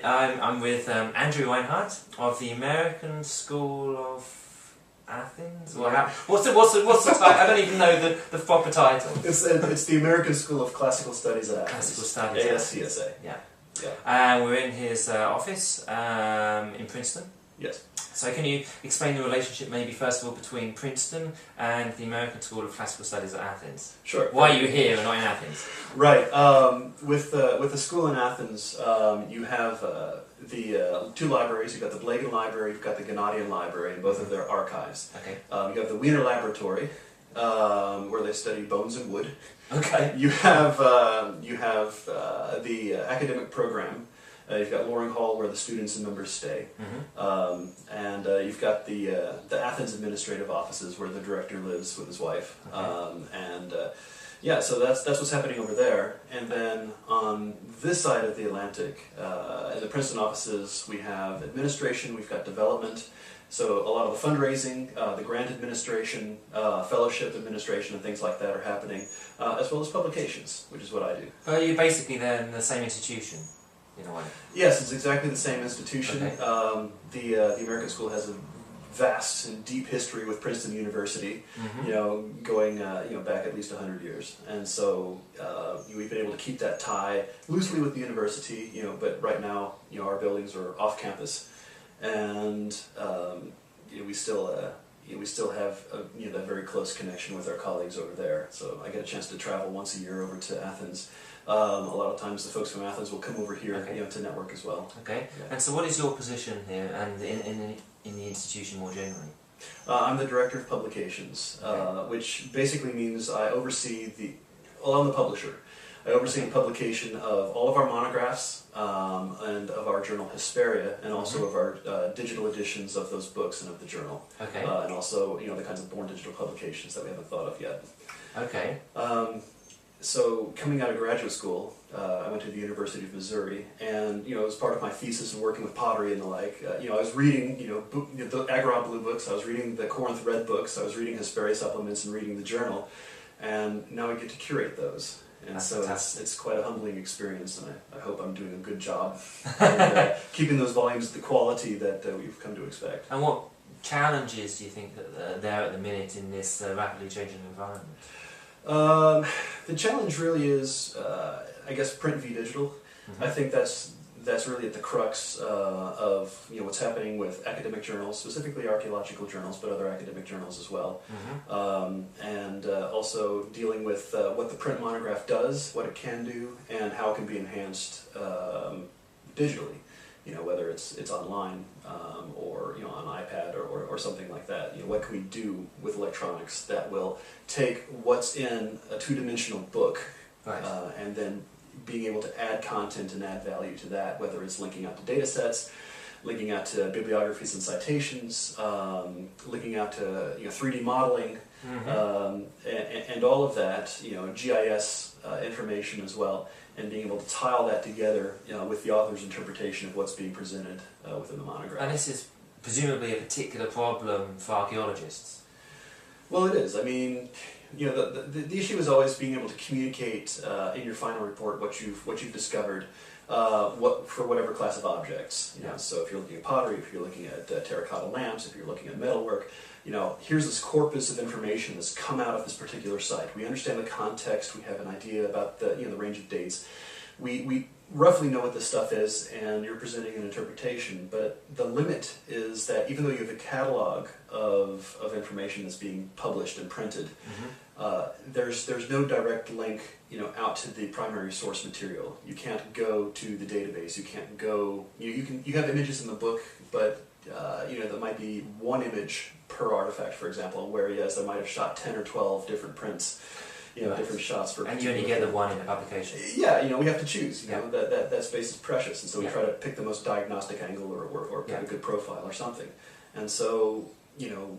I'm with Andrew Reinhard of the American School of Athens. What's the title? I don't even know the proper title. It's the American School of Classical Studies at Athens. Classical Studies. ASCSA. Yeah. Yeah. And we're in his office in Princeton. Yes. So can you explain the relationship maybe first of all between Princeton and the American School of Classical Studies at Athens? Sure. Why are you here and not in Athens? Right. With the school in Athens, you have the two libraries. You've got the Blagan Library, you've got the Gennadian Library, and both of their archives. Okay. You have the Wiener Laboratory, where they study bones and wood. Okay. You have the academic program. You've got Loring Hall, where the students and members stay, and you've got the Athens administrative offices, where the director lives with his wife. Okay. Yeah, so that's what's happening over there. And then on this side of the Atlantic, in the Princeton offices, we have administration, we've got development. So a lot of the fundraising, the grant administration, fellowship administration, and things like that are happening, as well as publications, which is what I do. But you're basically then the same institution, in a way. Yes, it's exactly the same institution. Okay. The American School has a vast and deep history with Princeton University, going back at least 100 years, and so we've been able to keep that tie loosely with the university. But right now, our buildings are off campus, and we still have that very close connection with our colleagues over there. So I get a chance to travel once a year over to Athens. A lot of times the folks from Athens will come over here, okay, to network as well. Okay. Yeah. And so what is your position here and in the institution more generally? I'm the Director of Publications, okay, which basically means I oversee I'm the publisher. I oversee the publication of all of our monographs and of our journal Hesperia, and also of our digital editions of those books and of the journal. Okay. And also, the kinds of born digital publications that we haven't thought of yet. Okay. So coming out of graduate school, I went to the University of Missouri, and as part of my thesis and working with pottery and the like, I was reading the Agron Blue books, I was reading the Corinth Red books, I was reading Hesperia supplements and reading the journal, and now I get to curate those. And that's so it's quite a humbling experience, and I hope I'm doing a good job in, keeping those volumes the quality that we've come to expect. And what challenges do you think that are there at the minute in this rapidly changing environment? The challenge really is, I guess, print v digital. I think that's really at the crux of what's happening with academic journals, specifically archaeological journals, but other academic journals as well. And also dealing with what the print monograph does, what it can do, and how it can be enhanced digitally. Whether it's online or on iPad or something like that. What can we do with electronics that will take what's in a two-dimensional book, right, and then being able to add content and add value to that, whether it's linking out to data sets, linking out to bibliographies and citations, linking out to 3D modeling, and all of that, GIS information as well, and being able to tile that together with the author's interpretation of what's being presented within the monograph. And this is presumably a particular problem for archaeologists. Well, it is. I mean, the issue is always being able to communicate in your final report what you've discovered, for whatever class of objects. So if you're looking at pottery, if you're looking at terracotta lamps, if you're looking at metalwork, here's this corpus of information that's come out of this particular site. We understand the context. We have an idea about the range of dates. We roughly know what this stuff is, and you're presenting an interpretation. But the limit is that even though you have a catalog of information that's being published and printed, there's no direct link out to the primary source material. You can't go to the database. You can't go. You have images in the book, but there might be one image per artifact, for example, whereas they might have shot 10 or 12 different prints, right, different shots for. And you only get the one in the publication. Yeah, we have to choose. That space is precious, and so we try to pick the most diagnostic angle or pick a good profile or something. And so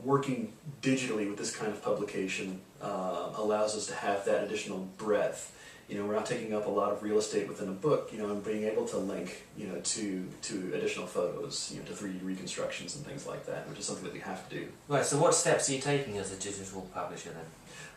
working digitally with this kind of publication allows us to have that additional breadth we're not taking up a lot of real estate within a book, and being able to link, to additional photos, to 3D reconstructions and things like that, which is something that we have to do. Right, so what steps are you taking as a digital publisher then?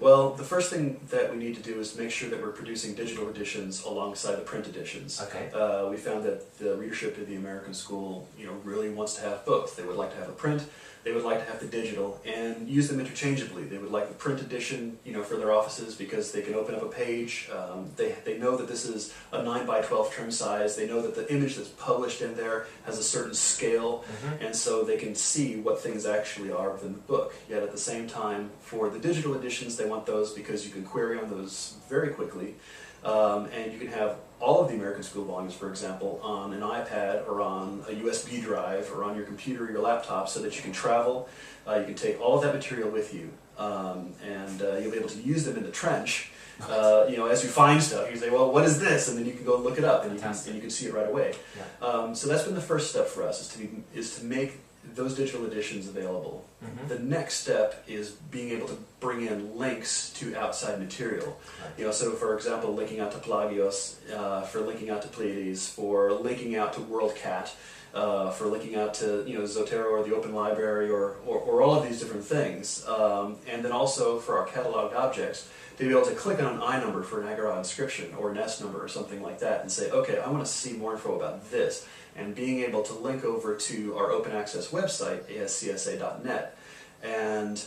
Well, the first thing that we need to do is make sure that we're producing digital editions alongside the print editions. Okay. We found that the readership of the American School, really wants to have both. They would like to have a print, they would like to have the digital, and use them interchangeably. They would like the print edition, for their offices because they can open up a page. They know that this is a 9x12 trim size. They know that the image that's published in there has a certain scale, and so they can see what things actually are within the book. Yet at the same time, for the digital editions, they want those because you can query on those very quickly, and you can have all of the American School volumes, for example, on an iPad or on a USB drive or on your computer or your laptop, so that you can travel. You can take all of that material with you, and you'll be able to use them in the trench. As you find stuff, you say, well, what is this? And then you can go and look it up, and you can see it right away. Yeah. So that's been the first step for us, is to make those digital editions available. The next step is being able to bring in links to outside material. Right. So for example, linking out to Plagios, for linking out to Pleiades, for linking out to WorldCat, for linking out to Zotero or the Open Library or all of these different things. And then also for our cataloged objects, to be able to click on an I number for an Agora inscription or an S number or something like that and say, okay, I want to see more info about this. And being able to link over to our open access website, ascsa.net. And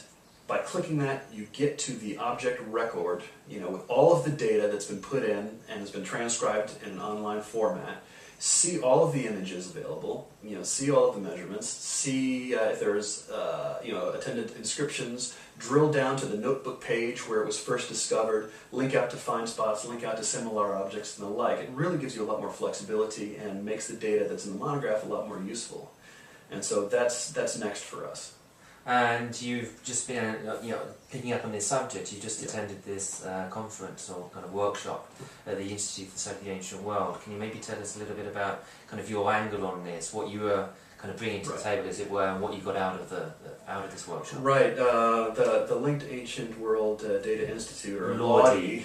by clicking that, you get to the object record, with all of the data that's been put in and has been transcribed in an online format. See all of the images available, see all of the measurements, see if there's, attendant inscriptions, drill down to the notebook page where it was first discovered, link out to find spots, link out to similar objects and the like. It really gives you a lot more flexibility and makes the data that's in the monograph a lot more useful. And so that's next for us. And you've just been, picking up on this subject, you just attended this conference or kind of workshop at the Institute for the Study of the Ancient World. Can you maybe tell us a little bit about kind of your angle on this, what you were kind of bringing to the table, as it were, and what you got out of this workshop? Right. The Linked Ancient World Data Institute, or Lordy.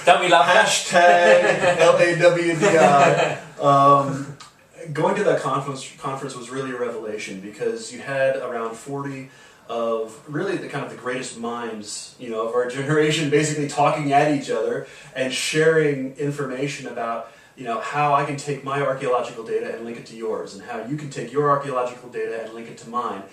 Don't we love that? Hashtag LAWDI. Going to that conference was really a revelation, because you had around 40 of really the greatest minds, of our generation, basically talking at each other and sharing information about, how I can take my archaeological data and link it to yours, and how you can take your archaeological data and link it to mine.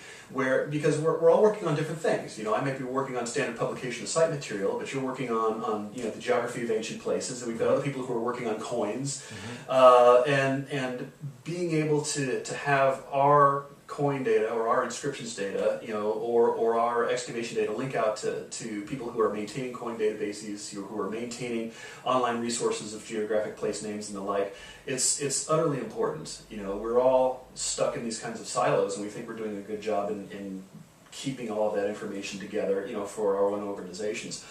Because we're all working on different things. I might be working on standard publication of site material, but you're working on the geography of ancient places, and we've got other people who are working on coins, and being able to have our coin data or our inscriptions data, or our excavation data link out to people who are maintaining coin databases, who are maintaining online resources of geographic place names and the like. It's utterly important. We're all stuck in these kinds of silos, and we think we're doing a good job in keeping all of that information together, for our own organizations.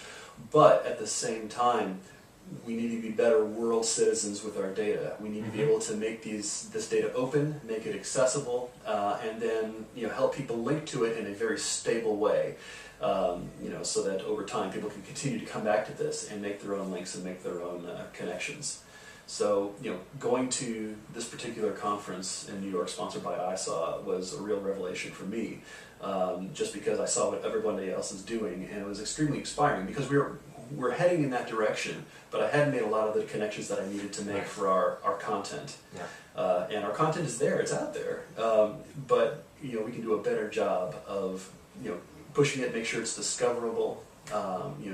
But at the same time, we need to be better world citizens with our data. We need to be able to make this data open, make it accessible, and then help people link to it in a very stable way. So that over time people can continue to come back to this and make their own links and make their own connections. So, going to this particular conference in New York, sponsored by ISAW, was a real revelation for me, just because I saw what everybody else is doing, and it was extremely inspiring, because we're heading in that direction, but I hadn't made a lot of the connections that I needed to make for our content. Yeah. And our content is there, it's out there, but we can do a better job of pushing it, make sure it's discoverable,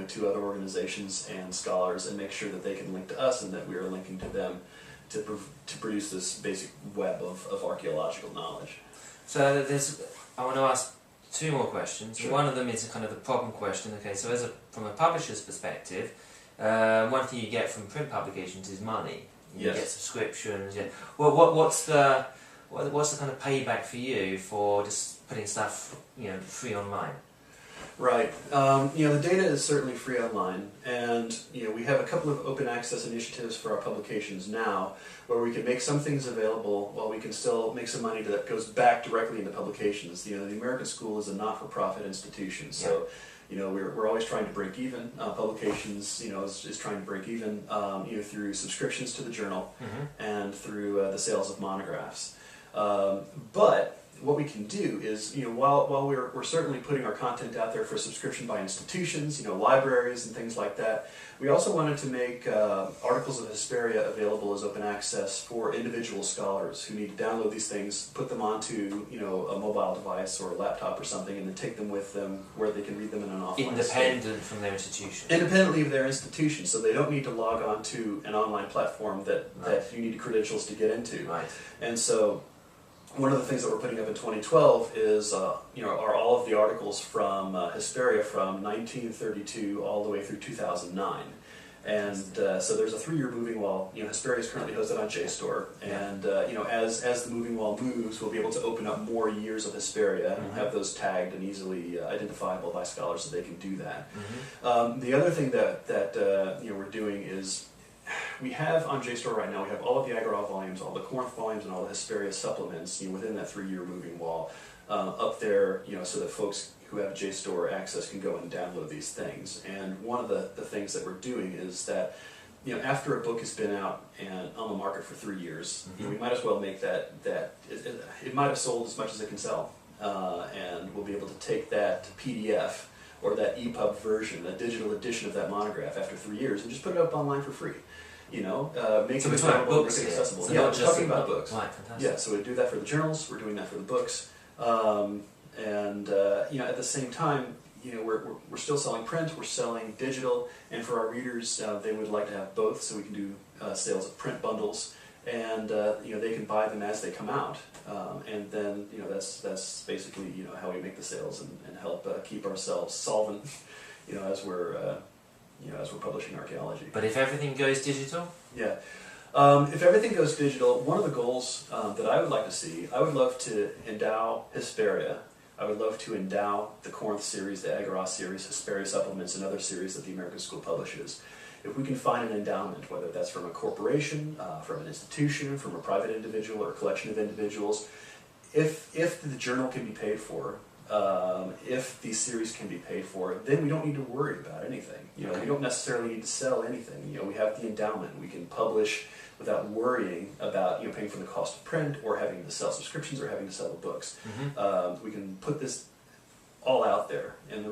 to other organizations and scholars, and make sure that they can link to us and that we are linking to them to produce this basic web of archaeological knowledge. So I want to ask two more questions. Sure. One of them is kind of the problem question. Okay, so from a publisher's perspective, one thing you get from print publications is money. You get subscriptions. Yeah. Well, what's the kind of payback for you for just putting stuff free online? Right. The data is certainly free online, and we have a couple of open access initiatives for our publications now, where we can make some things available while we can still make some money that goes back directly into publications. The American School is a not-for-profit institution, so We're always trying to break even. Publications, is trying to break even, through subscriptions to the journal and through the sales of monographs. But what we can do is, while we're certainly putting our content out there for subscription by institutions, libraries and things like that, we also wanted to make articles of Hesperia available as open access for individual scholars who need to download these things, put them onto, a mobile device or a laptop or something, and then take them with them where they can read them in an offline Independent state. from their institution. Independently of their institution, so they don't need to log on to an online platform that you need credentials to get into. Right. And so one of the things that we're putting up in 2012 is, are all of the articles from Hesperia from 1932 all the way through 2009. And so there's a 3-year moving wall. Hesperia is currently hosted on JSTOR, and as the moving wall moves, we'll be able to open up more years of Hesperia, and we'll have those tagged and easily identifiable by scholars so they can do that. The other thing that we're doing is, we have on JSTOR right now, we have all of the Agora volumes, all the Corinth volumes, and all the Hesperia supplements, within that 3-year moving wall, up there, so that folks who have JSTOR access can go and download these things. And one of the things that we're doing is that, after a book has been out and on the market for 3 years, we might as well make that it might have sold as much as it can sell, and we'll be able to take that PDF or that EPUB version, that digital edition of that monograph after 3 years, and just put it up online for free. Make So it available, make it accessible. So yeah, not we're just talking about books. Right, fantastic. Yeah, so we do that for the journals. We're doing that for the books, at the same time, we're still selling print. We're selling digital, and for our readers, they would like to have both, so we can do sales of print bundles, and they can buy them as they come out, and then that's basically how we make the sales and help keep ourselves solvent, as we're publishing archaeology. But if everything goes digital? Yeah. If everything goes digital, one of the goals that I would like to see, I would love to endow Hesperia. I would love to endow the Corinth series, the Agora series, Hesperia supplements, and other series that the American School publishes. If we can find an endowment, whether that's from a corporation, from an institution, from a private individual, or a collection of individuals, if the journal can be paid for, if these series can be paid for, then we don't need to worry about anything. We don't necessarily need to sell anything. We have the endowment. We can publish without worrying about paying for the cost of print, or having to sell subscriptions, or having to sell the books. We can put this all out there, and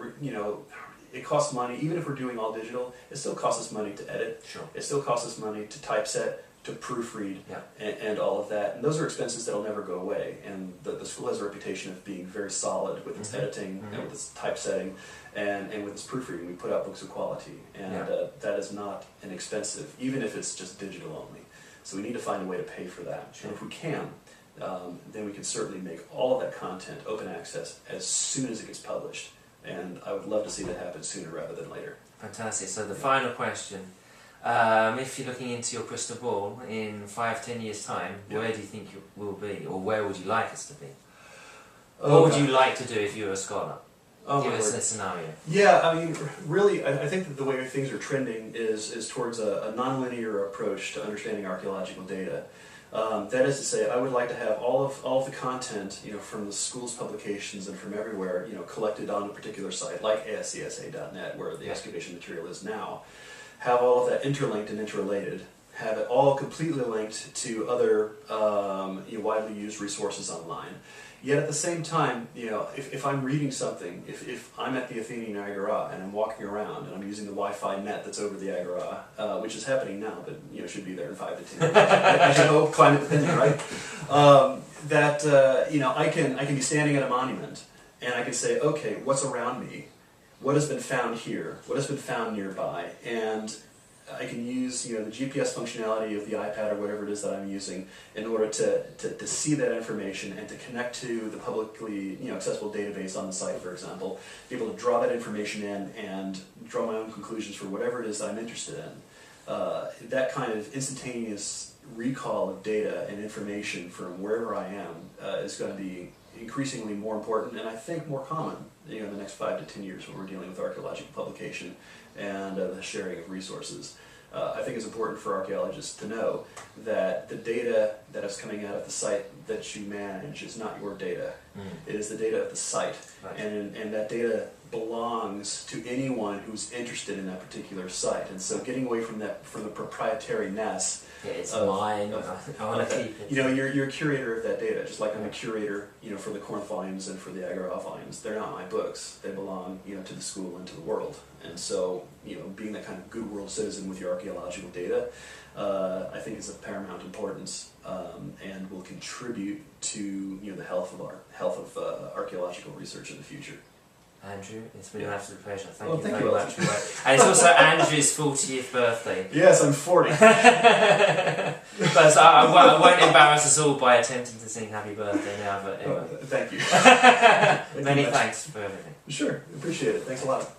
it costs money. Even if we're doing all digital, it still costs us money to edit. Sure. It still costs us money to typeset, to proofread, and all of that. And those are expenses that'll never go away. And the school has a reputation of being very solid with its editing, and with its typesetting, and with its proofreading. We put out books of quality, and that is not inexpensive, even if it's just digital only. So we need to find a way to pay for that. And if we can, then we can certainly make all of that content open access as soon as it gets published. And I would love to see that happen sooner rather than later. Fantastic. So the final question, if you're looking into your crystal ball in 5-10 years' time, where do you think you will be, or where would you like us to be? What would you like to do if you were a scholar? Give us a scenario. Yeah, really, I think that the way things are trending is towards a nonlinear approach to understanding archaeological data. That is to say, I would like to have all of the content, from the school's publications and from everywhere, collected on a particular site, like ASCSA.net, where the excavation material is now. Have all of that interlinked and interrelated. Have it all completely linked to other widely used resources online. Yet at the same time, if I'm reading something, if I'm at the Athenian Agora and I'm walking around and I'm using the Wi-Fi net that's over the Agora, which is happening now, but should be there in 5 to 10 years. As you know, climate dependent, right? I can be standing at a monument and I can say, okay, what's around me? What has been found here? What has been found nearby? And I can use the GPS functionality of the iPad or whatever it is that I'm using in order to see that information and to connect to the publicly accessible database on the site, for example, be able to draw that information in and draw my own conclusions for whatever it is that I'm interested in. That kind of instantaneous recall of data and information from wherever I am is going to be increasingly more important, and I think more common in the next 5 to 10 years when we're dealing with archaeological publication and the sharing of resources. I think it's important for archaeologists to know that the data that is coming out of the site that you manage is not your data. It is the data of the site, Right. and that data belongs to anyone who's interested in that particular site. And so, getting away from the proprietariness. Yeah, it's of- mine. I want to that. keep it. You know, you're a curator of that data, just like I'm a curator, you know, for the Corinth volumes and for the Agora volumes. They're not my books; they belong, you know, to the school and to the world. And so, you know, being that kind of good world citizen with your archaeological data, I think is of paramount importance, and will contribute to, you know, the health of archaeological research in the future. Andrew, it's been an absolute pleasure. Thank Well, you thank very you, much for that. And it's also Andrew's 40th birthday. Yes, I'm 40. But so I won't embarrass us all by attempting to sing happy birthday now, but anyway. Thank you. Many thanks for everything. Sure, appreciate it. Thanks a lot.